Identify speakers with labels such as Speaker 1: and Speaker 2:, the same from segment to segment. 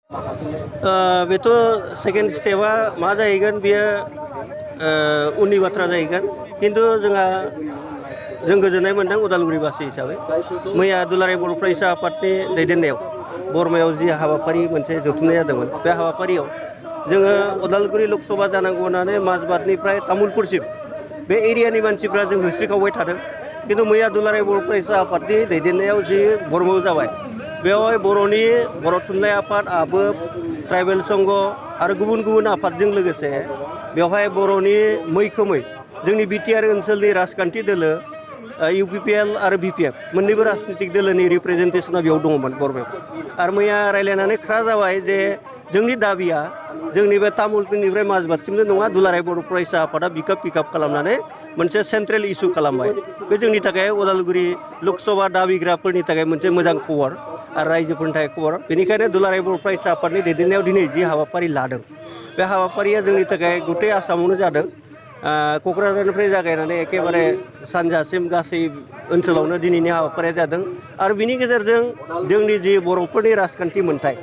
Speaker 1: बेथ' सेकेन्ड स्टेपआ मा जाहैगोन बेयो उननि बाथ्रा जाहैगोन खिन्थु जों गोजोननाय मोन्दों उदालगुरिबासि हिसाबै मैया दुलाराय बर' फरायसा आफादनि दैदेननायाव बरमायाव जि हाबाफारि मोनसे जथुमनाय जादोंमोन बे हाबाफारियाव जोङो उदालगुरि लकसभा जानांगौ होननानै माजबाटनिफ्राय तामुलपुरसिम बे एरियानि मानसिफ्रा जों होस्रिखावबाय थादों खिन्थु मैया दुलाराय बर' फरायसा आफादनि दैदेननायाव जि बरमायाव जाबाय बेवहाय बर' थुनलाइ आफाद आबोब ट्राइबेल संघ आरो गुबुन गुबुन आफादजों लोगोसे बेवहाय बर'नि मैखोमै जोंनि बिटिआर ओनसोलनि राजखान्थि दोलो UPPL आरो BPF मोन्नैबो राजनितिक दोलोनि रिप्रेजेन्टेसना बेयाव दङमोन बरमायाव आरो मैया रायलायनानै ख्रा जाबाय जे जोंनि दाबिया जोंनि बे तामुलपुरनिफ्राय माजबाटसिमल' नङा दुलाराय बर' फरायसा आफादा पिकआप खालामनानै मोनसे सेन्ट्रेल इस्यु खालामबाय बे जोंनि थाखाय उदालगुरि लकसभा दाबिग्राफोरनि थाखाय मोनसे मोजां खबर आरो रायजोफोरनि थाखाय खबर बेनिखायनो दुलाराय बर' फरायसा आफादनि दैदेननायाव दिनै जि हाबाफारि लादों बे हाबाफारिया जोंनि थाखाय गथै आसामावनो जादों क'क्राझारनिफ्राय जागायनानै एखेबारे सानजासिम गासै ओनसोलावनो दिनैनि हाबाफारिया जादों आरो बिनि गेजेरजों जोंनि जि बर'फोरनि राजखान्थि मोन्थाय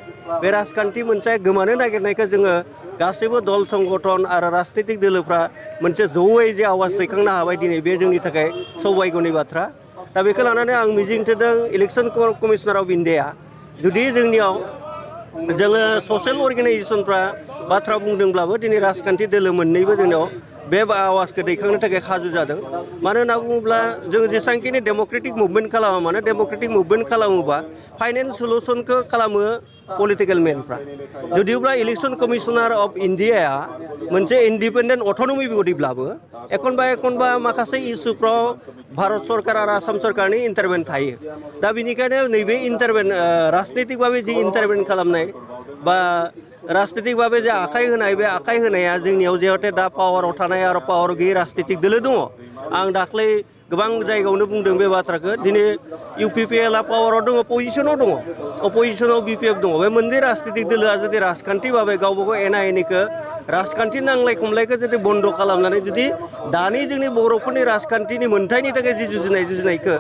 Speaker 1: बे राजखान्थि मोन्थाय गोमानो नागिरनायखौ जोङो गासैबो दल संगठन आरो राजनितिक दोलोफ्रा मोनसे जयै जे आवाज दैखांनो हाबाय दिनै बे जोंनि थाखाय सौभाग्यनि बाथ्रा दा बेखौ लानानै आं मिजिंथिदों इलेक्सन कमिशनार अफ इन्डिया जुदि जोंनियाव जोङो ससियेल अर्गेनाइजेसनफ्रा बाथ्रा बुंदोंब्लाबो दिनै राजखान्थि दोलो मोन्नैबो जोंनाव बे आवाजखौ दैखांनो थाखाय खाजु जादों मानो होनना बुङोब्ला जों जेसेबांखिनि डेम'क्रेटिक मुभमेन्ट खालामा मानो डेम'क्रेटिक मुभमेन्ट खालामोबा फाइनेल सलुसनखौ खालामो पलिटिकेल मेनफ्रा जुदिब्ला इलेक्सन कमिशनार अफ इन्डियाया मोनसे इन्डिपेन्डेन्ट अट'नमि बडिब्लाबो एखनबा माखासे इस्युफ्राव भारत सरकार आरो आसाम सरकारनि इन्टारभेन्ट थायो दा बेनिखायनो नैबे राजनितिकभावे जि इन्टारभेन्ट खालामनाय बा राजनितिकभावे जे आखाइ होनाय बे आखाइ होनाया जोंनियाव जिहेतु दा पावाराव थानाय आरो पावार गैयै राजनितिक दोलो दङ आं दाख्लै गोबां जायगायावनो बुंदों बे बाथ्राखौ दिनै UPPL पावाराव दङ पजिसनाव दङ अपोजिसनाव BPF दङ बे मोननै राजनितिक दोलोआ जुदि राजखान्थि भाबै गावबा गाव एना एनिखौ राजखान्थि नांलाय खमलायखौ जुदि बन्द' खालामनानै जुदि दानि जोंनि बर'फोरनि राजखान्थिनि मोन्थायनि थाखाय जि जुजिनायखौ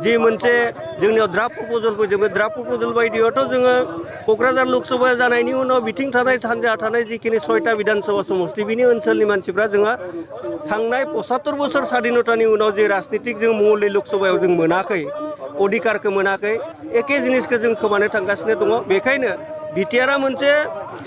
Speaker 1: जि मोनसे जोंनियाव ड्राफ्ट प्रप'जेल फैदों बे ड्राफ्ट प्रप'जेल बायदियावथ' जोङो क'क्राझार लकसभा जानायनि उनाव बिथिं थानाय सानजा थानाय जिखिनि 6टा बिधानसभा समष्टि बिनि ओनसोलनि मानसिफ्रा जोंहा थांनाय 75 बोसोर स्वाधीनतानि उनाव जे राजनितिक जों महलै लकसभायाव जों मोनाखै अधिकारखौ मोनाखै एखे जिनिसखौ जों खोमानो थांगासिनो दङ बेखायनो बिटिआरआ मोनसे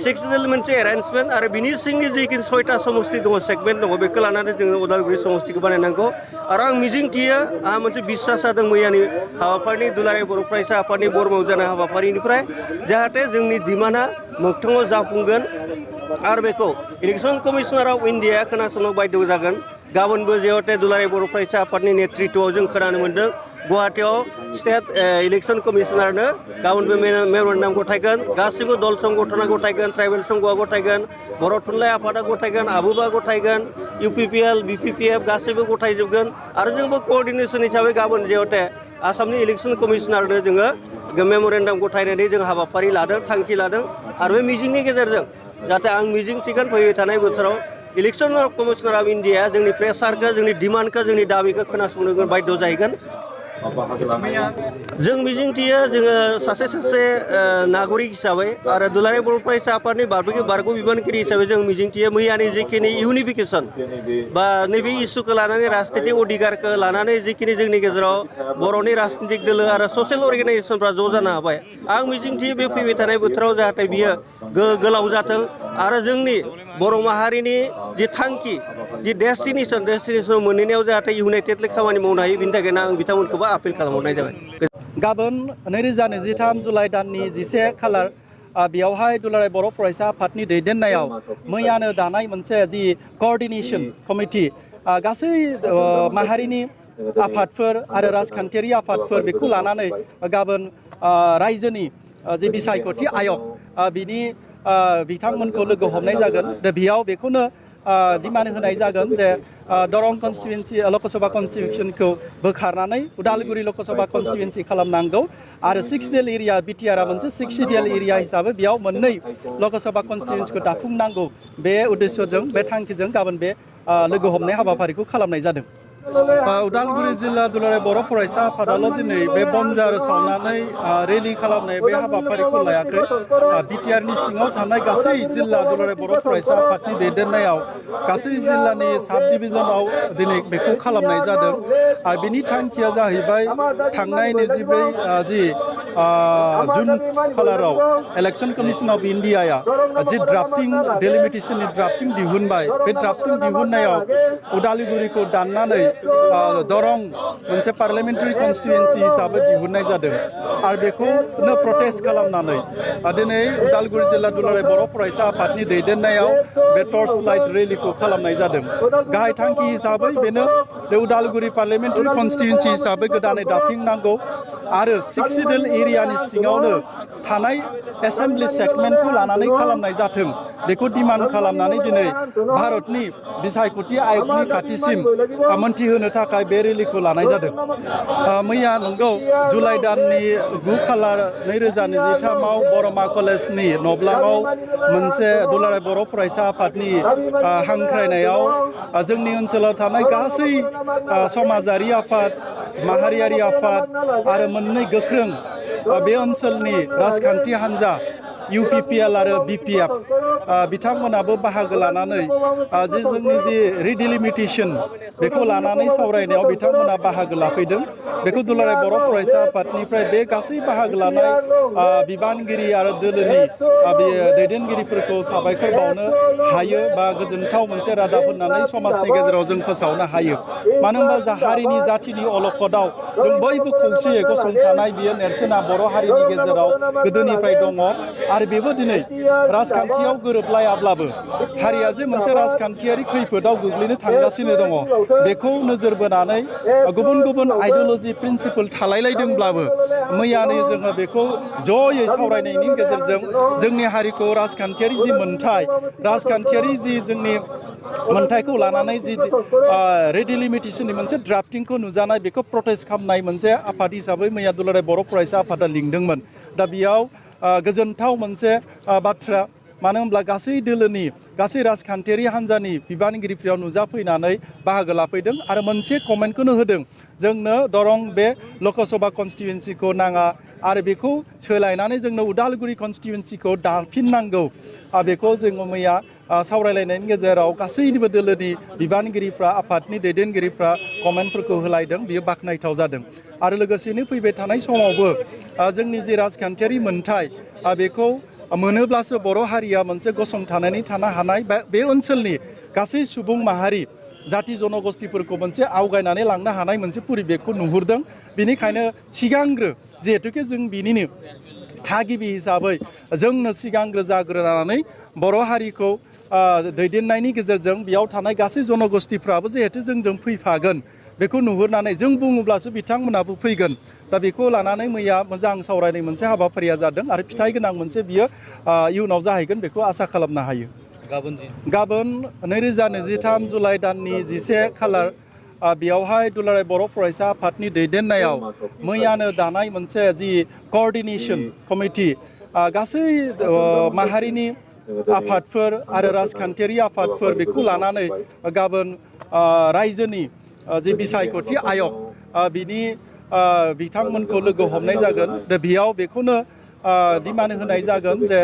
Speaker 1: सेक्सनेल मोनसे एरेन्जमेन्ट आरो बिनि सिंनि जिखिनि 6टा समष्टि दङ सेगमेन्ट दङ बेखौ लानानै जोङो उदालगुरि समष्टिखौ बानायनांगौ आरो आं मिजिंथियो आंहा मोनसे बिश्वास जादों मैयानि हाबाफारिनि दुलाराय बर' फरायसा आफादनि बरमायाव जानाय हाबाफारिनिफ्राय जाहाथे जोंनि डिमान्डआ मोगथाङाव जाफुंगोन आरो बेखौ इलेक्सन कमिशनार अफ इन्डियाया खोनासंनो बाध्य जागोन गाबोनबो जिहेतु दुलाराय बर' फरायसा आफादनि नेतृत्वआव जों खोनानो मोन्दों गुवाहाटीयाव स्टेट इलेक्सन कमिशनारनो गाबोनबो मेम'रेन्डाम गथायगोन गासैबो दल संगठना गथायगोन ट्राइबेल संघआ गथायगोन बर' थुनलाइ आफादा गथायगोन आबोबा गथायगोन UPPL BPPF गासैबो गथायजोबगोन आरो जोंबो क'अर्डिनेसन हिसाबै गाबोन जिहेतु आसामनि इलेक्सन कमिशनारनो जोङो मेम'रेन्डाम गथायनानै जों हाबाफारि लादों थांखि लादों आरो बे मिजिंनि गेजेरजों जाहाथे आं मिजिंथिगोन फैबाय थानाय बोथोराव इलेक्सन कमिशनार अफ इन्डिया जोंनि प्रेसारखौ जोंनि डिमान्डखौ जोंनि दाबिखौ खोनासंनो बाध्य जाहैगोन जों मिजिंथियो जोङो सासे नागरिक हिसाबै आरो दुलाराय बर' फरायसा आफादनि बारग' बिबानगिरि हिसाबै जों मिजिंथियो मैयानि जिखिनि इउनिफिकेसन बा नैबे इस्युखौ लानानै राजनितिक अधिकारखौ लानानै जिखिनि जोंनि गेजेराव बर'नि राजनितिक दोलो आरो ससियेल अर्गेनाइजेसनफ्रा ज' जानो हाबाय आं मिजिंथियो बे फैबाय थानाय बोथोराव जाहाथे बियो गोलाव जाथों आरो जोंनि बर' माहारिनि जि थांखि जि डेस्टिनेसन मोनहैनायाव जाहाथे इउनाइटेडलि खामानि मावनो हायो बिनि थाखायनो आं बिथांमोनखौबो आपिल खालामहरनाय जाबाय
Speaker 2: गाबोन 2023 जुलाइ दाननि 11 खालार बेयावहाय दुलाराय बर' फरायसा आफादनि दैदेननायाव मैयानो दानाय मोनसे जि क'अर्डिनेसन कमिटि गासै माहारिनि आफादफोर आरो राजखान्थियारि आफादफोर बेखौ लानानै गाबोन रायजोनि जि बिसायख'थि आयग बिनि बिथांमोनखौ लोगो हमनाय जागोन दा बेयाव बेखौनो डिमान्ड होनाय जागोन जे दरं कन्स्टिटुवेन्सि लकसभा कन्स्टिटिउसनखौ बोखारनानै उदालगुरि लकसभा कन्स्टिटुवेन्सि खालामनांगौ आरो 6 डेल एरिया बिटिआरआ मोनसे 6 डेल एरिया हिसाबै बेयाव मोननै लकसभा कन्स्टिटुवेन्सिखौ दाफुंनांगौ बे उद्देश्यजों बे थांखिजों गाबोन बे लोगो हमनाय हाबाफारिखौ खालामनाय जादों। उदालगुरि जिल्ला दुलाराय बर' फरायसा आफादाल' दिनै बे बनजार सावनानै रेलि खालामनाय बे हाबाफारिखौ लायाखै। बिटिआरनि सिङाव थानाय गासै जिल्ला दुलाराय बर' फरायसा आफादनि दैदेननायाव गासै जिल्लानि साब डिभिजनाव दिनै बेखौ खालामनाय जादों। आरो बिनि थांखिया जाहैबाय थांनाय 24 जुन खालाराव इलेक्शन कमिशन अफ इन्डियाया जि ड्राफ्टिं डेलिमिटेशननि ड्राफ्टिं दिहुनबाय, बे ड्राफ्टिं दिहुननायाव उदालगुरिखौ दाननानै दरं मोनसे पार्लियामेन्टारि कन्स्टिटुएन्सि हिसाबै दिहुननाय जादों। आरो बेखौनो प्रटेस्ट खालामनानै दिनै उदालगुरि जिल्ला दुलाराय बर' फरायसा आफादनि दैदेननायाव बे टर्च लाइट रेलिखौ खालामनाय जादों। गाहाय थांखि हिसाबै बेनो बे उदालगुरि पार्लियामेन्टारि कन्स्टिटुएन्सि हिसाबै गोदानै दाफिननांगौ आरो 6 सिडिउल एरियानि सिङावनो थानाय एसेम्बलि सेगमेन्टखौ लानानै खालामनाय जाथों, बेखौ डिमान्ड खालामनानै दिनै भारतनि बिसायख'थि आयगनि खाथिसिम मोनथिहोनो थाखाय बे रेलिखौ लानाय जादों। मैया नंगौ जुलाइ दाननि 9 खालार 2023 बरमा कलेजनि नब्लाङाव मोनसे दुलाराय बर' फरायसा आफादनि हांख्रायनायाव जोंनि ओनसोलाव थानाय गासै समाजारि आफाद, माहारियारि आफाद आरो मोननै गोख्रों बे ओनसोलनि राजखान्थि हान्जा UPPL आरो BPF बिथांमोनाबो बाहागो लानानै जे जोंनि जे रिडिलिमिटेशन बेखौ लानानै सावरायनायाव बिथांमोना बाहागो लाफैदों। बेखौ दुलाराय बर' फरायसा आफादनिफ्राय बे गासै बाहागो लानाय बिबानगिरि आरो दोलोनि दैदेनगिरिफोरखौ साबायखर बावनो हायो बा गोजोनथाव मोनसे रादाब होननानै समाजनि गेजेराव जों फोसावनो हायो। मानो होनबा जा हारिनि जाथिनि अलखदाव जों बयबो खौसेयै गसंथानाय बियो नेरसोना बर' हारिनि गेजेराव गोदोनिफ्राय दङ। आरो बेबो दिनै राजखान्थियाव गोरोबलायाब्लाबो हारिया जे मोनसे राजखान्थियारि खैफोदाव गोग्लैनो थांगासिनो दङ, बेखौ नोजोर बोनानै गुबुन गुबुन आइडिय'लजि प्रिन्सिपल थालायलायदोंब्लाबो मैयानो जोङो बेखौ जयै सावरायनायनि गेजेरजों जोंनि हारिखौ राजखान्थियारि जि मोन्थाय, राजखान्थियारि जि जोंनि मोन्थायखौ लानानै जि रिडिलिमिटेशननि मोनसे ड्राफ्टिंखौ नुजानाय बेखौ प्रटेस्ट खालामनाय मोनसे आफाद हिसाबै मैया दुलाराय बर' फरायसा आफादा लिंदोंमोन। दा बेयाव गोजोनथाव मोनसे बाथ्रा, मानो होनब्ला गासै दोलोनि गासै राजखान्थियारि हान्जानि बिबानगिरिफ्राव नुजाफैनानै बाहागो लाफैदों आरो मोनसे कमेन्टखौनो होदों, जोंनो दरं बे लकसभा कन्स्टिटुएन्सिखौ नाङा आरो बेखौ सोलायनानै जोंनो उदालगुरि कन्स्टिटुएन्सिखौ दाफिननांगौ। बेखौ जोङो मैया सावरायलायनायनि गेजेराव गासैनिबो दोलोनि बिबानगिरिफ्रा, आफादनि दैदेनगिरिफ्रा कमेन्टफोरखौ होलायदों, बियो बाख्नायथाव जादों। आरो लोगोसेनो फैबाय थानाय समावबो जोंनि जे राजखान्थियारि मोन्थाय बेखौ मोनोब्लासो बर' हारिया मोनसे गसंथानानै थानो हानाय, बे ओनसोलनि गासै सुबुं माहारि जाति जनगोष्ठीफोरखौ मोनसे आवगायनानै लांनो हानाय मोनसे परिबेखखौ नुहुरदों। बेनिखायनो सिगांग्रो जिहेथुके जों बिनिनो थागिबि हिसाबै जोंनो सिगांग्रो जाग्रोनानै बर' हारिखौ दैदेननायनि गेजेरजों बेयाव थानाय गासै जनगोष्ठीफ्राबो जिहेतु जोंजों फैफागोन, बेखौ नुहुरनानै जों बुङोब्लासो बिथांमोनाबो फैगोन। दा बेखौ लानानै मैया मोजां सावरायनाय मोनसे हाबाफारिया जादों आरो फिथाइ गोनां मोनसे बियो इयुनाव जाहैगोन, बेखौ आसा खालामनो हायो। गाबोन 2023 जुलाइ दाननि 11 खालार बेयावहाय दुलाराय बर' फरायसा आफादनि दैदेननायाव मैयानो दानाय मोनसे जि क'अर्डिनेशन कमिटि, गासै माहारिनि आफादफोर आरो राजखान्थियारि आफादफोर बेखौ लानानै गाबोन रायजोनि जि बिसायख'थि आयग बिनि बिथांमोनखौ लोगो हमनाय जागोन। दा बेयाव बेखौनो डिमान्ड होनाय जागोन जे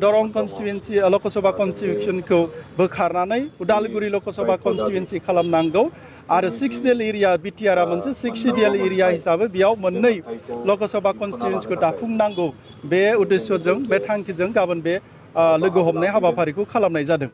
Speaker 2: दरं कन्स्टिटुएन्सि लकसभा कन्स्टिटिउसनखौ बोखारनानै उदालगुरि लकसभा कन्स्टिटुएन्सि खालामनांगौ आरो 6 सिडिउल एरिया बिटिआरआ मोनसे 6 सिडिउल एरिया हिसाबै बेयाव मोननै लकसभा कन्स्टिटुएन्सिखौ दाफुंनांगौ, बे उद्देश्यजों बे थांखिजों गाबोन बे लोगो हमनाय हाबाफारिखौ खालामनाय जादों।